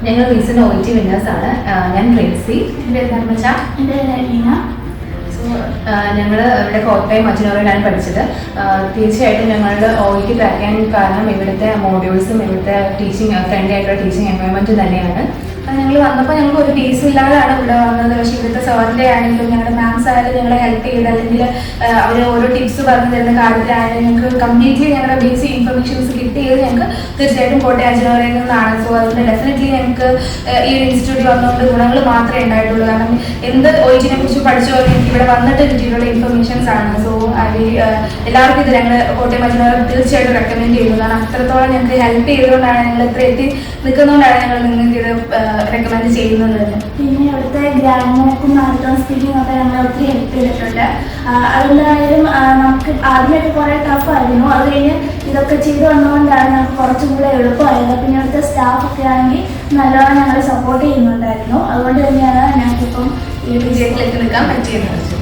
ഞങ്ങൾ recent OET വിന്നേഴ്സാണ്. ഞാൻ Tracy, എൻ്റെ ധർമ്മജ, എൻ്റെ ലീന. സോ ഞങ്ങൾ ഇവിടെ കോട്ടയം മച്ചനൂരിലാണ് പഠിച്ചത്. തീർച്ചയായിട്ടും ഞങ്ങളുടെ OET ക്രാക്ക് ചെയ്യാൻ കാരണം ഇവിടുത്തെ മോഡ്യൂൾസും ഇവിടുത്തെ ടീച്ചിങ് ഫ്രണ്ട്ലി ആയിട്ടുള്ള ടീച്ചിങ് എൻവയോൺമെൻറ്റും തന്നെയാണ്. ഞങ്ങൾ വന്നപ്പോൾ ഞങ്ങൾക്ക് ഒരു ടീസും ഇല്ലാതാണ് ഇവിടെ വന്നത്. പക്ഷേ ഇവിടുത്തെ സാറിൻ്റെ ആണെങ്കിലും ഞങ്ങളുടെ മാംസ് ആയാലും ഞങ്ങളെ ഹെൽപ്പ് ചെയ്ത്, അല്ലെങ്കിൽ അവർ ഓരോ ടിപ്സ് പറഞ്ഞു തരുന്ന കാര്യത്തിലായാലും ഞങ്ങൾക്ക് കംപ്ലീറ്റ്ലി ഞങ്ങളുടെ ബേസിക് ഇൻഫർമേഷൻസ് കിട്ടിയത് ഞങ്ങൾക്ക് തീർച്ചയായിട്ടും കോട്ടയം അജിനോറിയിൽ നിന്നാണ്. സോ അതുകൊണ്ട് ഡെഫിനറ്റ്ലി ഞങ്ങൾക്ക് ഈ ഒരു ഇൻസ്റ്റിറ്റ്യൂട്ടിൽ വന്നുകൊണ്ട് ഗുണങ്ങൾ മാത്രമേ ഉണ്ടായിട്ടുള്ളൂ. കാരണം എന്ത് OET-നെ കുറിച്ച് പഠിച്ചോ എനിക്ക് ഇവിടെ വന്നിട്ട് കിട്ടിയിട്ടുള്ള ഇൻഫർമേഷൻസ് ആണ്. സോ എല്ലാവർക്കും ഇത് ഞങ്ങൾ കോട്ടയം അജിനോറിൽ തീർച്ചയായിട്ടും റെക്കമെൻഡ് ചെയ്യുന്നു. കാരണം അത്രത്തോളം ഞങ്ങൾക്ക് ഹെൽപ്പ് ചെയ്തുകൊണ്ടാണ് ഞങ്ങൾ ഇത്ര എത്തി നിൽക്കുന്നതുകൊണ്ടാണ് ഞങ്ങൾ നിങ്ങൾക്ക് ഇത് റെക്കമെൻഡ് ചെയ്യുന്നത് തന്നെ. പിന്നെ ഇവിടുത്തെ ഗ്രാമർക്കും മാരത്തോൺ സ്പീക്കിംഗ് ഒക്കെ ഞങ്ങളെ ഒത്തിരി ഹെൽപ്പ് ചെയ്തിട്ടുണ്ട്. അതെന്തായാലും നമുക്ക് ആദ്യമൊക്കെ കുറേ ടഫായിരുന്നു. അത് കഴിഞ്ഞ് ഇതൊക്കെ ചെയ്തു വന്നതുകൊണ്ടാണ് ഞങ്ങൾക്ക് കുറച്ചും കൂടെ എളുപ്പമായത്. പിന്നെ ഇവിടുത്തെ സ്റ്റാഫൊക്കെ ആണെങ്കിൽ നല്ലോണം ഞങ്ങളെ സപ്പോർട്ട് ചെയ്യുന്നുണ്ടായിരുന്നു. അതുകൊണ്ട് തന്നെയാണ് ഞങ്ങൾക്കിപ്പം ഈ വിജയത്തിലേക്ക് നിൽക്കാൻ പറ്റിയത്.